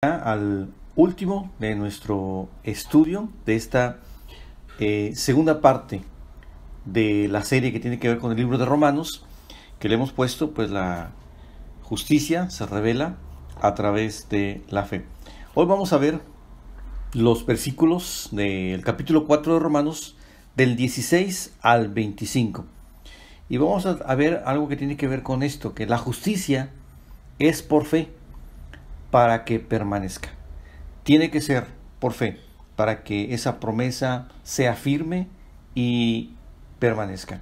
Al último de nuestro estudio de esta segunda parte de la serie que tiene que ver con el libro de Romanos, que le hemos puesto pues la justicia se revela a través de la fe. Hoy vamos a ver los versículos del capítulo 4 de Romanos del 16 al 25 y vamos a ver algo que tiene que ver con esto, que la justicia es por fe para que permanezca. Tiene que ser por fe para que esa promesa sea firme y permanezca.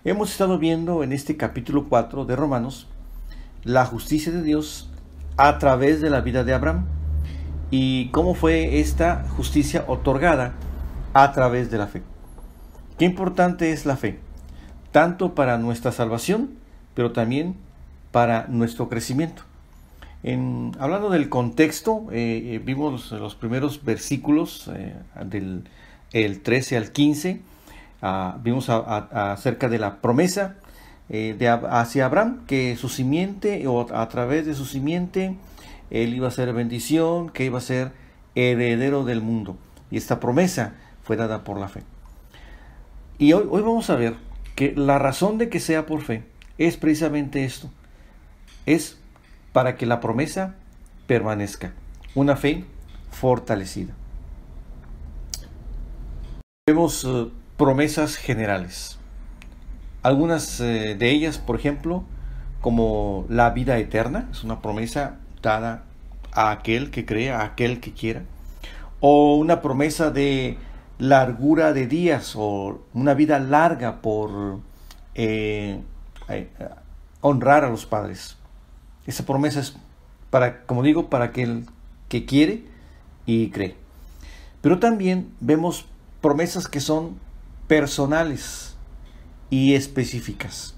Hemos estado viendo en este capítulo 4 de Romanos la justicia de Dios a través de la vida de Abraham y cómo fue esta justicia otorgada a través de la fe. Qué importante es la fe, tanto para nuestra salvación, pero también para nuestro crecimiento. Hablando del contexto, vimos los primeros versículos del 13 al 15, vimos acerca de la promesa hacia Abraham, que su simiente, o a través de su simiente, él iba a ser bendición, que iba a ser heredero del mundo. Y esta promesa fue dada por la fe. Y hoy vamos a ver que la razón de que sea por fe es precisamente esto. Es para que la promesa permanezca. Una fe fortalecida. Vemos promesas generales. Algunas de ellas, por ejemplo, como la vida eterna, es una promesa dada a aquel que crea, a aquel que quiera. O una promesa de largura de días o una vida larga por honrar a los padres. Esa promesa es como digo, para aquel que quiere y cree. Pero también vemos promesas que son personales y específicas.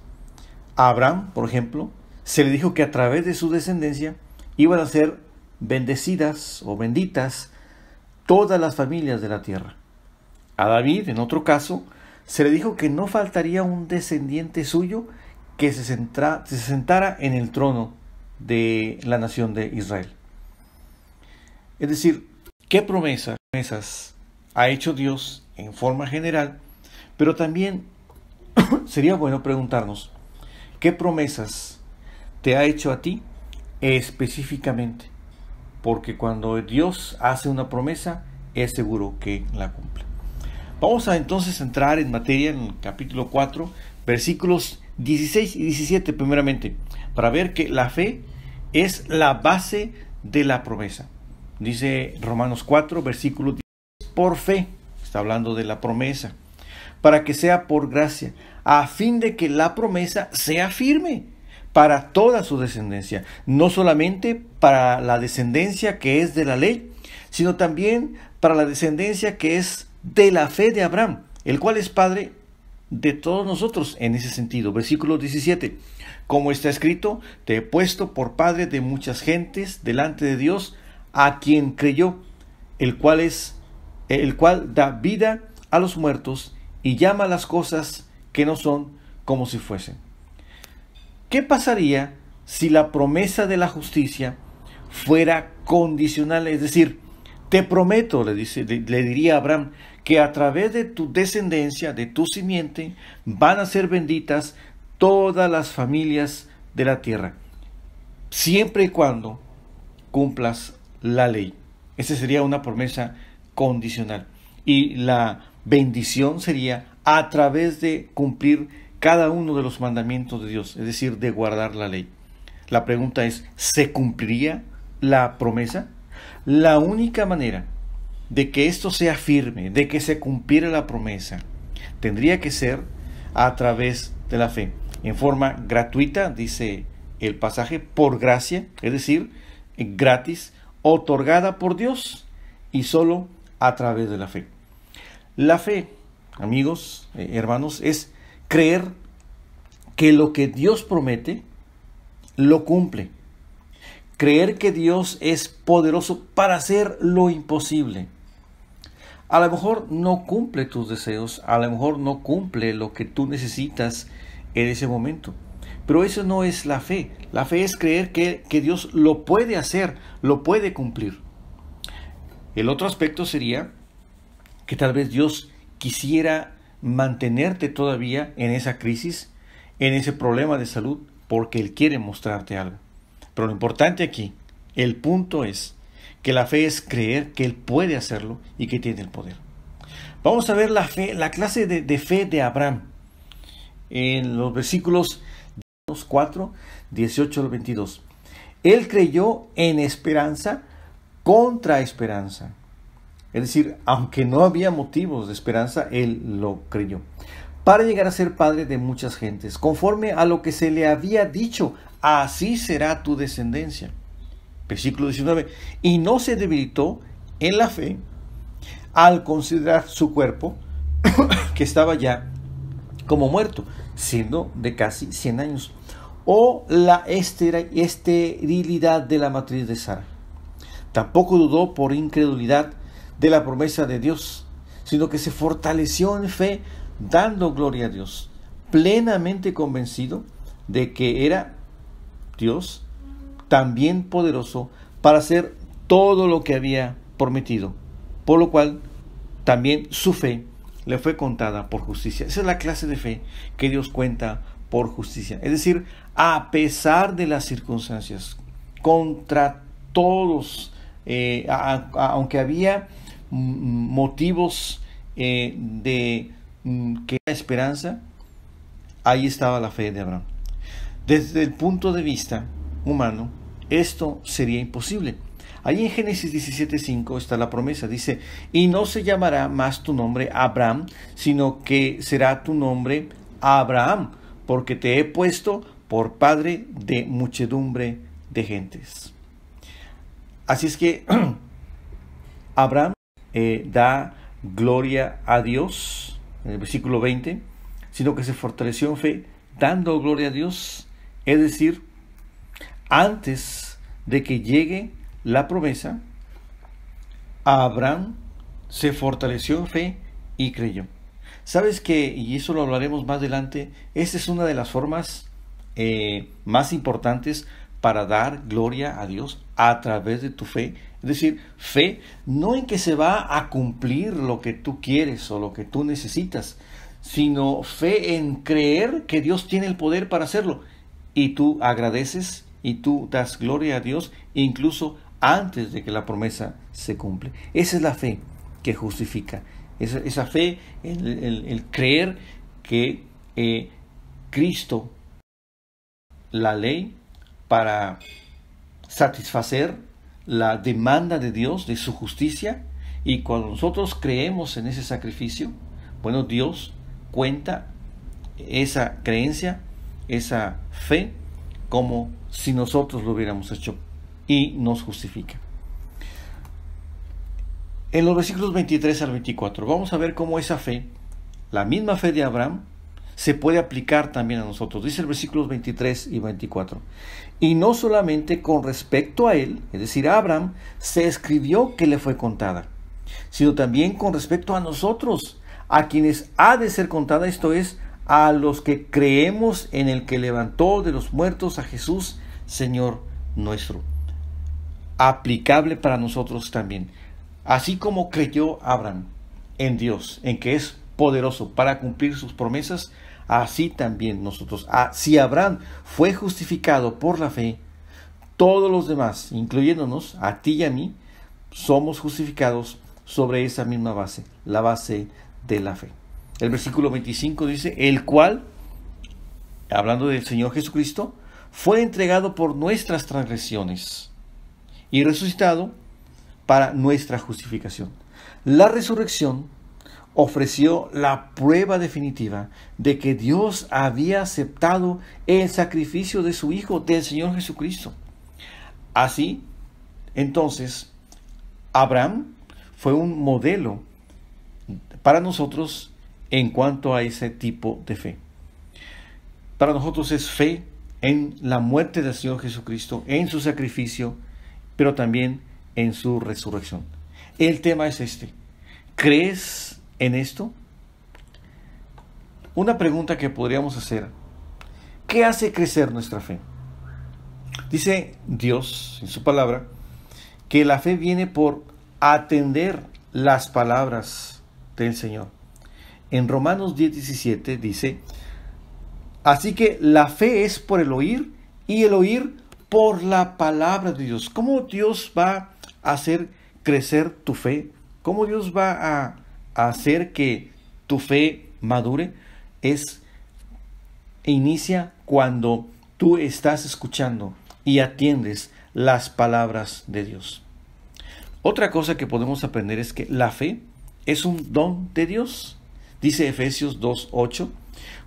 A Abraham, por ejemplo, se le dijo que a través de su descendencia iban a ser bendecidas o benditas todas las familias de la tierra. A David, en otro caso, se le dijo que no faltaría un descendiente suyo que se sentara en el trono de la nación de Israel. Es decir, ¿qué promesas ha hecho Dios en forma general? Pero también sería bueno preguntarnos, ¿qué promesas te ha hecho a ti específicamente? Porque cuando Dios hace una promesa, es seguro que la cumple. Vamos a entonces entrar en materia en el capítulo 4, versículos 16 y 17 primeramente, para ver que la fe es la base de la promesa. Dice Romanos 4, versículo 10, por fe, está hablando de la promesa, para que sea por gracia, a fin de que la promesa sea firme para toda su descendencia, no solamente para la descendencia que es de la ley, sino también para la descendencia que es de la fe de Abraham, el cual es padre de todos nosotros en ese sentido. Versículo 17, como está escrito, te he puesto por padre de muchas gentes delante de Dios, a quien creyó, el cual da vida a los muertos y llama las cosas que no son como si fuesen. ¿Qué pasaría si la promesa de la justicia fuera condicional? Es decir, te prometo, le diría a Abraham, que a través de tu descendencia, de tu simiente, van a ser benditas todas las familias de la tierra, siempre y cuando cumplas la ley. Esa sería una promesa condicional. Y la bendición sería a través de cumplir cada uno de los mandamientos de Dios, es decir, de guardar la ley. La pregunta es, ¿se cumpliría la promesa? La única manera de que esto sea firme, de que se cumpliera la promesa, tendría que ser a través de la fe, en forma gratuita, dice el pasaje, por gracia, es decir, gratis, otorgada por Dios y solo a través de la fe. La fe, amigos, hermanos, es creer que lo que Dios promete, lo cumple. Creer que Dios es poderoso para hacer lo imposible. A lo mejor no cumple tus deseos, a lo mejor no cumple lo que tú necesitas en ese momento, Pero eso no es la fe. La fe es creer que Dios lo puede hacer, lo puede cumplir. El otro aspecto sería que tal vez Dios quisiera mantenerte todavía en esa crisis, en ese problema de salud, porque Él quiere mostrarte algo. Pero lo importante aquí, el punto es que la fe es creer que Él puede hacerlo y que tiene el poder. Vamos a ver la fe, la clase de fe de Abraham en los versículos 4, 18 al 22. Él creyó en esperanza contra esperanza. Es decir, aunque no había motivos de esperanza, él lo creyó. Para llegar a ser padre de muchas gentes, conforme a lo que se le había dicho, así será tu descendencia. Versículo 19. Y no se debilitó en la fe al considerar su cuerpo, que estaba ya como muerto, siendo de casi 100 años, o la esterilidad de la matriz de Sara. Tampoco dudó por incredulidad de la promesa de Dios, sino que se fortaleció en fe, dando gloria a Dios, plenamente convencido de que era Dios también poderoso para hacer todo lo que había prometido, por lo cual también su fe le fue contada por justicia. Esa es la clase de fe que Dios cuenta por justicia. Es decir, a pesar de las circunstancias, contra todos, aunque había motivos de que era esperanza, ahí estaba la fe de Abraham. Desde el punto de vista humano, esto sería imposible. Ahí en Génesis 17:5 está la promesa. Dice, y no se llamará más tu nombre Abraham, sino que será tu nombre Abraham, porque te he puesto por padre de muchedumbre de gentes. Así es que Abraham da gloria a Dios, en el versículo 20, sino que se fortaleció en fe, dando gloria a Dios, es decir, antes de que llegue la promesa, Abraham se fortaleció en fe y creyó. ¿Sabes qué? Y eso lo hablaremos más adelante, esta es una de las formas más importantes para dar gloria a Dios a través de tu fe. Es decir, fe no en que se va a cumplir lo que tú quieres o lo que tú necesitas, sino fe en creer que Dios tiene el poder para hacerlo. Y tú agradeces y tú das gloria a Dios incluso antes de que la promesa se cumple. Esa es la fe que justifica. Esa fe, el creer que Cristo, la ley, para satisfacer la demanda de Dios, de su justicia, y cuando nosotros creemos en ese sacrificio, bueno, Dios cuenta esa creencia, esa fe, como si nosotros lo hubiéramos hecho, y nos justifica. En los versículos 23 al 24 vamos a ver cómo esa fe, la misma fe de Abraham, se puede aplicar también a nosotros. Dice el versículos 23 y 24. Y no solamente con respecto a él, es decir, a Abraham, se escribió que le fue contada, sino también con respecto a nosotros, a quienes ha de ser contada, esto es, a los que creemos en el que levantó de los muertos a Jesús, Señor nuestro. Aplicable para nosotros también. Así como creyó Abraham en Dios, en que es poderoso para cumplir sus promesas, así también nosotros. Si Abraham fue justificado por la fe, todos los demás, incluyéndonos a ti y a mí, somos justificados sobre esa misma base, la base de la fe. El versículo 25 dice, el cual, hablando del Señor Jesucristo, fue entregado por nuestras transgresiones y resucitado para nuestra justificación. La resurrección ofreció la prueba definitiva de que Dios había aceptado el sacrificio de su Hijo, del Señor Jesucristo. Así, entonces, Abraham fue un modelo para nosotros en cuanto a ese tipo de fe. Para nosotros es fe en la muerte del Señor Jesucristo, en su sacrificio, pero también en su resurrección. El tema es este. ¿Crees en esto? Una pregunta que podríamos hacer ¿Qué hace crecer nuestra fe? Dice Dios en su palabra que la fe viene por atender las palabras del Señor. En Romanos 10:17 dice: así que la fe es por el oír y el oír por la palabra de Dios. ¿Cómo Dios va a hacer crecer tu fe? ¿Cómo Dios va a hacer que tu fe madure? Inicia cuando tú estás escuchando y atiendes las palabras de Dios. Otra cosa que podemos aprender es que la fe es un don de Dios. Dice Efesios 2:8,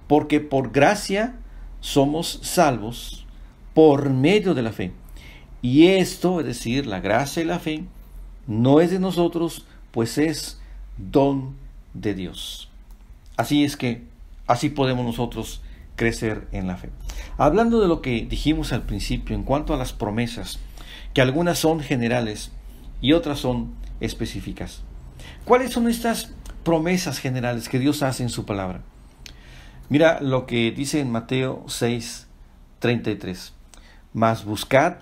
porque por gracia somos salvos por medio de la fe. Y esto, es decir, la gracia y la fe, no es de nosotros, pues es don de Dios. Así es que, así podemos nosotros crecer en la fe. Hablando de lo que dijimos al principio en cuanto a las promesas, que algunas son generales y otras son específicas. ¿Cuáles son estas promesas generales que Dios hace en su palabra? Mira lo que dice en Mateo 6:33. Mas buscad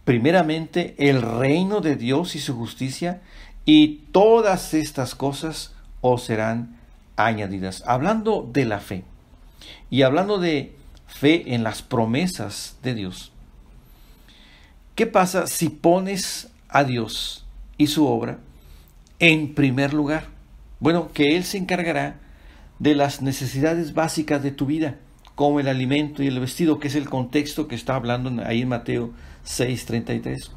primeramente el reino de Dios y su justicia, y todas estas cosas os serán añadidas. Hablando de la fe y hablando de fe en las promesas de Dios, ¿qué pasa si pones a Dios y su obra en primer lugar? Bueno, que Él se encargará de las necesidades básicas de tu vida, como el alimento y el vestido, que es el contexto que está hablando ahí en Mateo 6:33.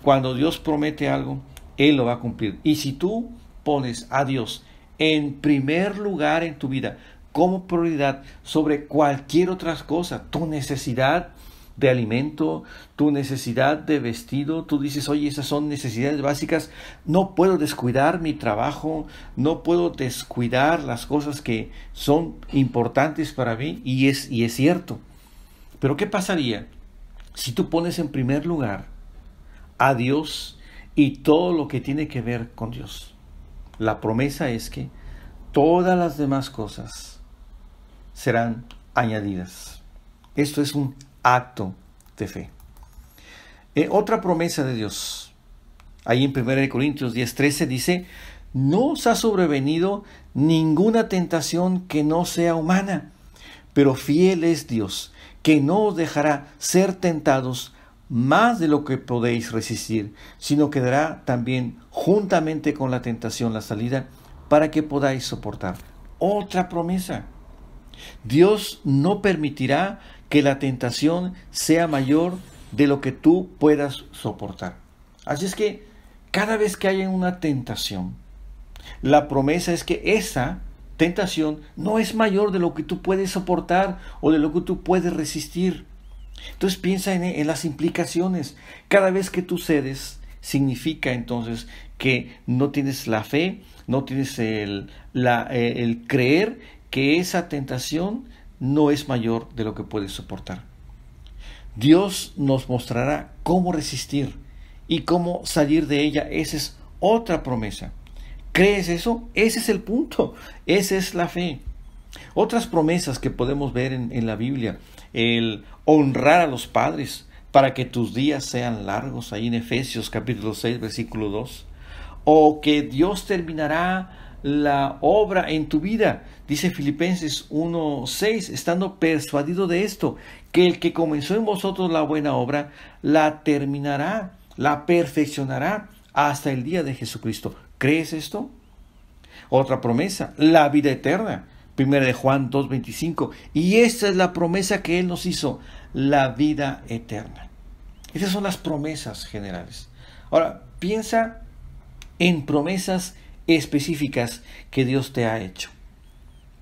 Cuando Dios promete algo, Él lo va a cumplir. Y si tú pones a Dios en primer lugar en tu vida, como prioridad sobre cualquier otra cosa, tu necesidad de alimento, tu necesidad de vestido, tú dices: oye, esas son necesidades básicas, no puedo descuidar mi trabajo, no puedo descuidar las cosas que son importantes para mí, y es cierto. Pero ¿qué pasaría si tú pones en primer lugar a Dios y todo lo que tiene que ver con Dios? La promesa es que todas las demás cosas serán añadidas. Esto es un acto de fe. Otra promesa de Dios, ahí en 1 Corintios 10:13 dice: no os ha sobrevenido ninguna tentación que no sea humana, pero fiel es Dios, que no os dejará ser tentados más de lo que podéis resistir, sino que dará también juntamente con la tentación la salida para que podáis soportar. Otra promesa: Dios no permitirá que la tentación sea mayor de lo que tú puedas soportar. Así es que cada vez que haya una tentación, la promesa es que esa tentación no es mayor de lo que tú puedes soportar o de lo que tú puedes resistir. Entonces piensa en las implicaciones. Cada vez que tú cedes, significa entonces que no tienes la fe, no tienes el creer que esa tentación no es mayor de lo que puedes soportar. Dios nos mostrará cómo resistir y cómo salir de ella. Esa es otra promesa. ¿Crees eso? Ese es el punto. Esa es la fe. Otras promesas que podemos ver en la Biblia: el honrar a los padres para que tus días sean largos, ahí en Efesios capítulo 6, versículo 2. O que Dios terminará la obra en tu vida. Dice Filipenses 1:6, estando persuadido de esto, que el que comenzó en vosotros la buena obra, la terminará, la perfeccionará hasta el día de Jesucristo. ¿Crees esto? Otra promesa: la vida eterna. 1 de Juan 2:25. Y esta es la promesa que Él nos hizo: la vida eterna. Esas son las promesas generales. Ahora, piensa en promesas específicas que Dios te ha hecho.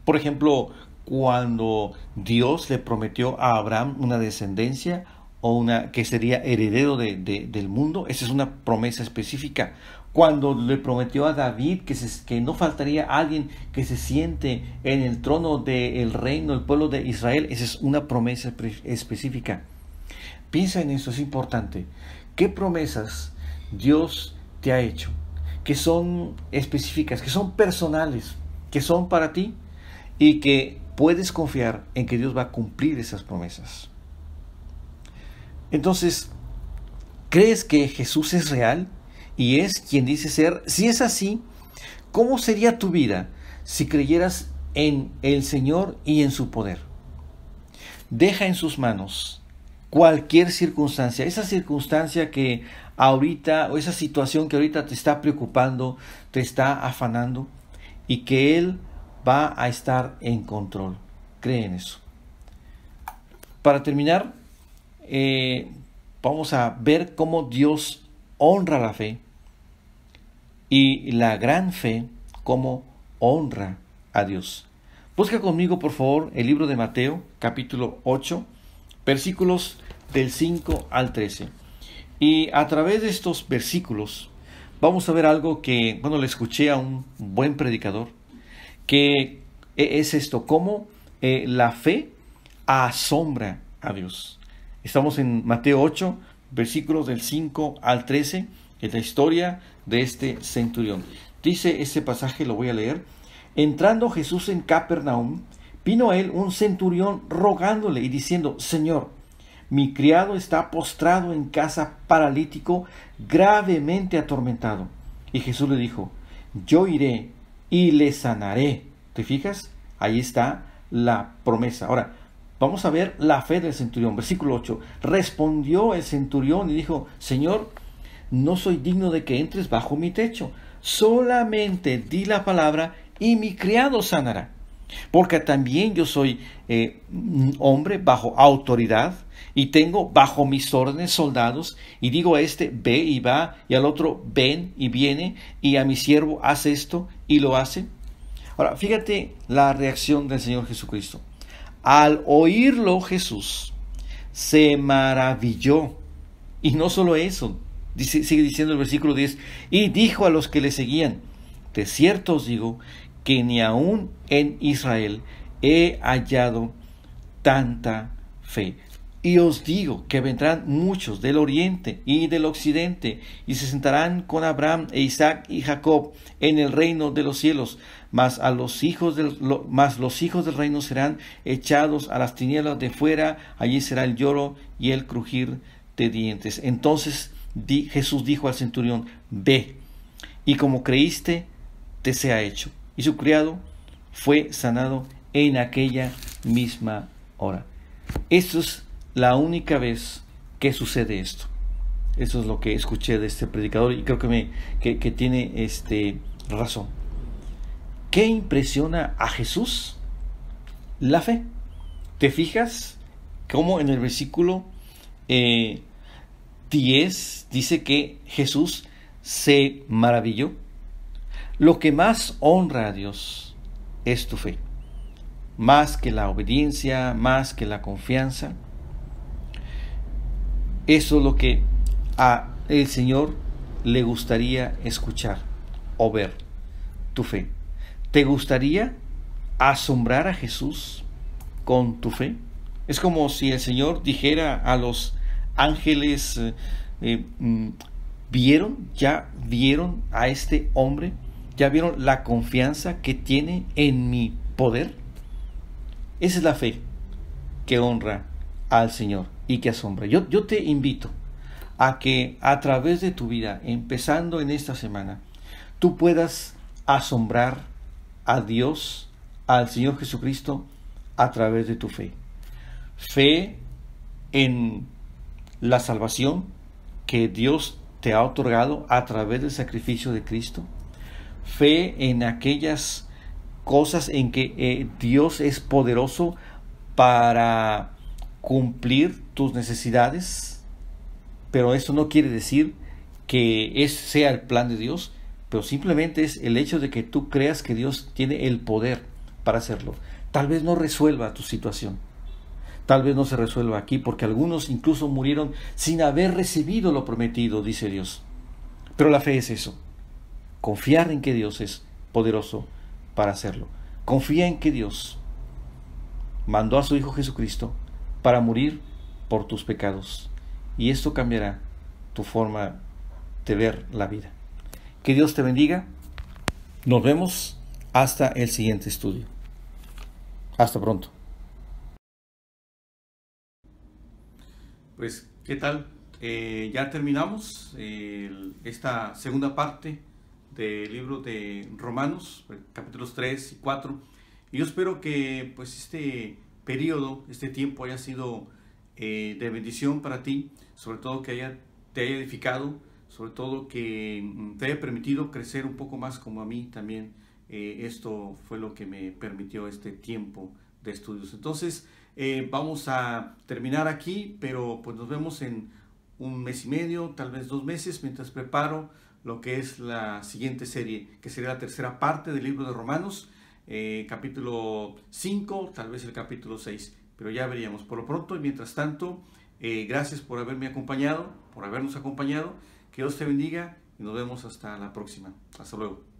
Por ejemplo, cuando Dios le prometió a Abraham una descendencia o que sería heredero del mundo, esa es una promesa específica. Cuando le prometió a David que no faltaría alguien que se siente en el trono del reino del pueblo de Israel, esa es una promesa específica. Piensa en eso, es importante. ¿Qué promesas Dios te ha hecho? Que son específicas, que son personales, que son para ti. y que puedes confiar en que Dios va a cumplir esas promesas. Entonces, ¿crees que Jesús es real y es quien dice ser? Si es así, ¿cómo sería tu vida si creyeras en el Señor y en su poder? Deja en sus manos cualquier circunstancia, esa circunstancia que ahorita, o esa situación que ahorita te está preocupando, te está afanando, y que Él va a estar en control. Cree en eso. Para terminar, vamos a ver cómo Dios honra la fe, y la gran fe cómo honra a Dios. Busca conmigo, por favor, el libro de Mateo, capítulo 8, versículos del 5 al 13. Y a través de estos versículos vamos a ver algo que, bueno, le escuché a un buen predicador, que es esto, cómo la fe asombra a Dios. Estamos en Mateo 8, versículos del 5 al 13, es la historia de este centurión. Dice este pasaje, lo voy a leer. Entrando Jesús en Capernaum, vino a él un centurión rogándole y diciendo: Señor, mi criado está postrado en casa, paralítico, gravemente atormentado. Y Jesús le dijo: yo iré y le sanaré. ¿Te fijas? Ahí está la promesa. Ahora, vamos a ver la fe del centurión. Versículo 8. Respondió el centurión y dijo: Señor, no soy digno de que entres bajo mi techo. Solamente di la palabra y mi criado sanará. Porque también yo soy hombre bajo autoridad, y tengo bajo mis órdenes soldados, y digo a este: ve y va, y al otro: ven y viene, y a mi siervo: haz esto, y lo hace. Ahora, fíjate la reacción del Señor Jesucristo. Al oírlo, Jesús se maravilló. Y no solo eso, sigue diciendo el versículo 10, y dijo a los que le seguían: de cierto os digo que ni aun en Israel he hallado tanta fe. Y os digo que vendrán muchos del oriente y del occidente, y se sentarán con Abraham e Isaac y Jacob en el reino de los cielos, mas los hijos del reino serán echados a las tinieblas de fuera, allí será el lloro y el crujir de dientes. Entonces Jesús dijo al centurión: ve, y como creíste, te sea hecho. Y su criado fue sanado en aquella misma hora. Esto es la única vez que sucede esto. Eso es lo que escuché de este predicador, y creo que tiene razón. ¿Qué impresiona a Jesús? La fe. ¿Te fijas cómo en el versículo 10 dice que Jesús se maravilló? Lo que más honra a Dios es tu fe, más que la obediencia, más que la confianza. Eso es lo que a el Señor le gustaría escuchar o ver, tu fe. ¿Te gustaría asombrar a Jesús con tu fe? Es como si el Señor dijera a los ángeles: ¿ya vieron a este hombre? ¿Ya vieron la confianza que tiene en mi poder? Esa es la fe que honra al Señor y que asombra. Yo te invito a que a través de tu vida, empezando en esta semana, tú puedas asombrar a Dios, al Señor Jesucristo, a través de tu fe. Fe en la salvación que Dios te ha otorgado a través del sacrificio de Cristo. Fe en aquellas cosas en que Dios es poderoso para cumplir tus necesidades, pero eso no quiere decir que ese sea el plan de Dios, pero simplemente es el hecho de que tú creas que Dios tiene el poder para hacerlo. Tal vez no resuelva tu situación, tal vez no se resuelva aquí, porque algunos incluso murieron sin haber recibido lo prometido, dice Dios. Pero la fe es eso: confiar en que Dios es poderoso para hacerlo. Confía en que Dios mandó a su Hijo Jesucristo para morir por tus pecados, y esto cambiará tu forma de ver la vida. Que Dios te bendiga. Nos vemos hasta el siguiente estudio. Hasta pronto. Pues, ¿qué tal? Ya terminamos esta segunda parte del libro de Romanos, capítulos 3 y 4. Y yo espero que pues este periodo, este tiempo haya sido de bendición para ti, sobre todo que te haya edificado, sobre todo que te haya permitido crecer un poco más como a mí también. Esto fue lo que me permitió este tiempo de estudios. Entonces, vamos a terminar aquí, pero pues nos vemos en un mes y medio, tal vez 2 meses, mientras preparo lo que es la siguiente serie, que sería la tercera parte del libro de Romanos, capítulo 5, tal vez el capítulo 6, pero ya veríamos. Por lo pronto y mientras tanto, gracias por haberme acompañado, por habernos acompañado, que Dios te bendiga y nos vemos hasta la próxima. Hasta luego.